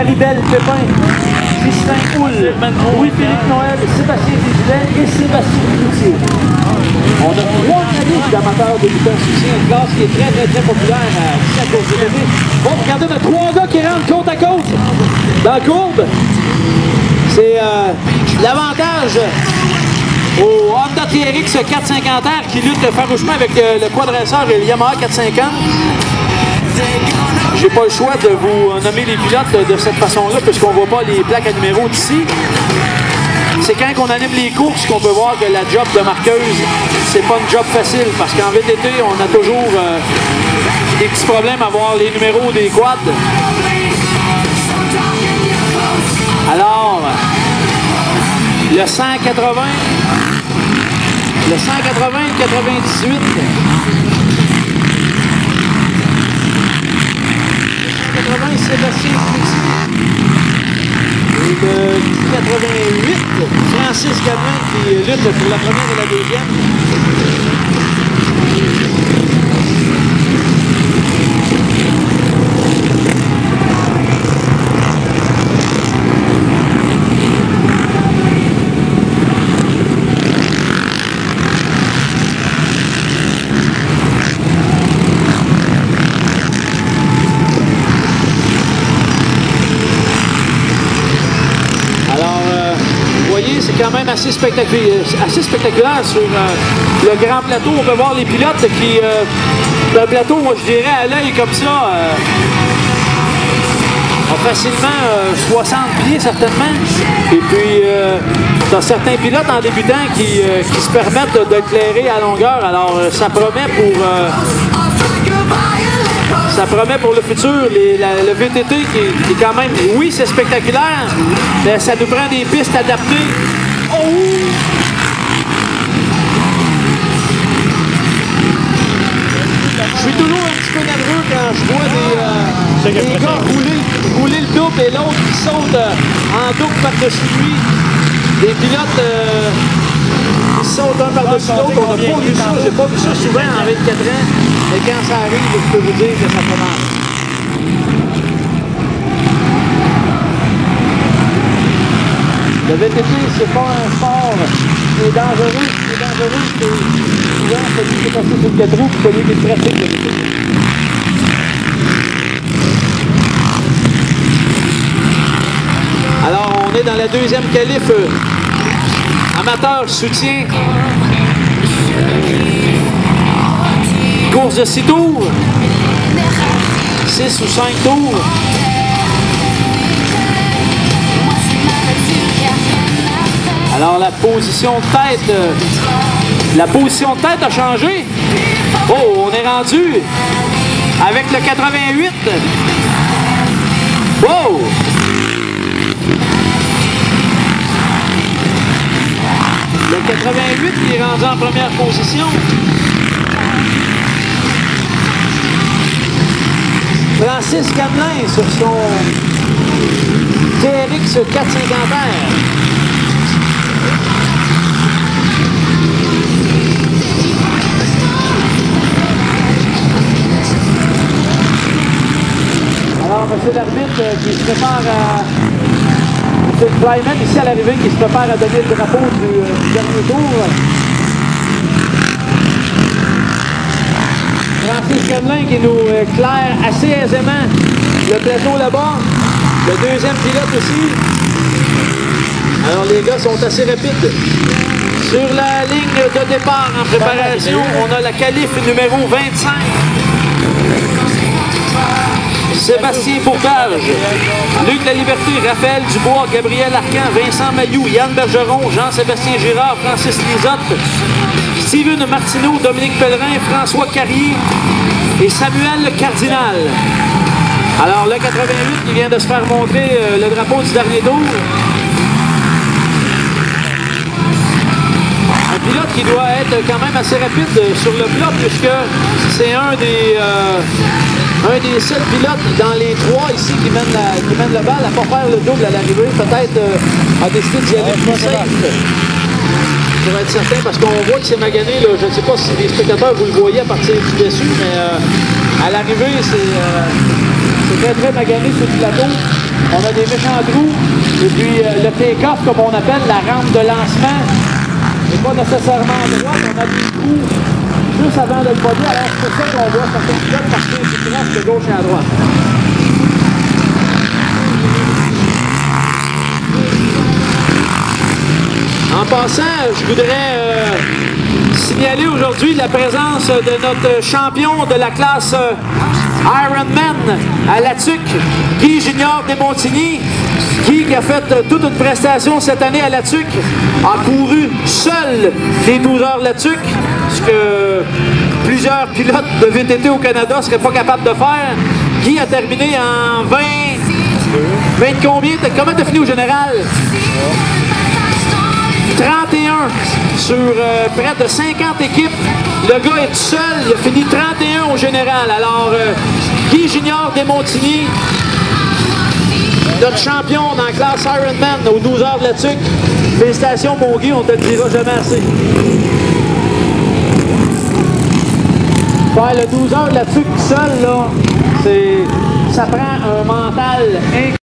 Marie-Belle Pépin, Justin Houle, Louis-Philippe Noël, Sébastien Désilet et Sébastien Cloutier. On a 3 qualifs d'amateurs débutants souci, une classe qui est très populaire à cause de l'été. Bon, regardez, on a 3 gars qui rentrent côte à côte dans la courbe. C'est l'avantage au Honda TRX 450R qui lutte farouchement avec le quadraceur et le Yamaha 450. J'ai pas le choix de vous nommer les pilotes de cette façon-là puisqu'on voit pas les plaques à numéro d'ici. C'est quand on anime les courses qu'on peut voir que la job de marqueuse, c'est pas une job facile parce qu'en VTT, on a toujours des petits problèmes à voir les numéros des quads. Alors, le 180, le 98, Sébastien et le 88, Francis Gabin qui lutte pour la première et la deuxième. C'est quand même assez spectaculaire sur le grand plateau. On peut voir les pilotes qui, d'un plateau, moi je dirais à l'œil comme ça, ont facilement 60 pieds certainement. Et puis, il y a certains pilotes en débutant qui se permettent d'éclairer à longueur. Alors, ça promet pour le futur. Le VTT qui est quand même, oui, c'est spectaculaire, mais ça nous prend des pistes adaptées. Oh! Je suis toujours un petit peu nerveux quand je vois des gars rouler le double et l'autre qui saute en double par-dessus lui. Des pilotes qui sautent un par-dessus l'autre. On n'a pas vu ça. J'ai pas vu ça souvent en 24 ans. Mais quand ça arrive, je peux vous dire que ça commence. Le VTT, c'est pas un sport qui est dangereux. Ce qui est dangereux, c'est souvent celui qui est passé sur le 4 roues et celui qui pratique le VTT. Alors, on est dans la deuxième qualif. Amateur soutien. Course de 6 tours. 6 ou 5 tours. Alors la position de tête a changé. Oh, on est rendu avec le 88. Wow! Le 88 qui est rendu en première position. Francis Gamelin sur son TRX 450R. Alors, M. l'arbitre qui se prépare à... M. Flyman ici à l'arrivée qui se prépare à donner le drapeau du dernier tour. Francis Gamelin qui nous éclaire assez aisément le plateau là-bas. Le deuxième pilote aussi. Alors les gars sont assez rapides. Sur la ligne de départ en préparation, on a la qualif numéro 25. Sébastien Bourdage, Luc Laliberté, Raphaël Dubois, Gabriel Arcan, Vincent Mailloux, Yann Bergeron, Jean-Sébastien Girard, Francis Lisotte, Steven Martineau, Dominique Pellerin, François Carrier et Samuel Cardinal. Alors le 88 qui vient de se faire montrer le drapeau du dernier tour. Un pilote qui doit être quand même assez rapide sur le plat puisque c'est un des seuls pilotes dans les 3 ici qui mène la balle à ne pas faire le double à l'arrivée. Peut-être a décidé d'y aller plus safe. Pour être certain, parce qu'on voit que c'est magané. Là. Je ne sais pas si les spectateurs vous le voyez à partir du dessus, mais à l'arrivée, c'est très magané sur le plateau. On a des méchants trous. Et puis le take-off, comme on appelle, la rampe de lancement, n'est pas nécessairement droite. On a des trous juste avant de le body. Alors c'est pour ça qu'on voit certains pilotes partir du cross de gauche à droite. En passant, je voudrais signaler aujourd'hui la présence de notre champion de la classe Ironman à La Tuque, Guy Junior Desmontigny, qui a fait toute une prestation cette année à La Tuque, a couru seul les 12 heures La Tuque, ce que plusieurs pilotes de VTT au Canada ne seraient pas capables de faire. Guy a terminé en 20 combien? Comment t'as fini au général? 31 sur près de 50 équipes. Le gars est tout seul, il a fini 31 au général. Alors, Guy Junior Desmontigny, notre champion dans la classe Ironman aux 12 heures de La Tuque. Félicitations, mon Guy, on te le dira jamais assez. Faire le 12 heures de La Tuque tout seul, là, ça prend un mental incroyable.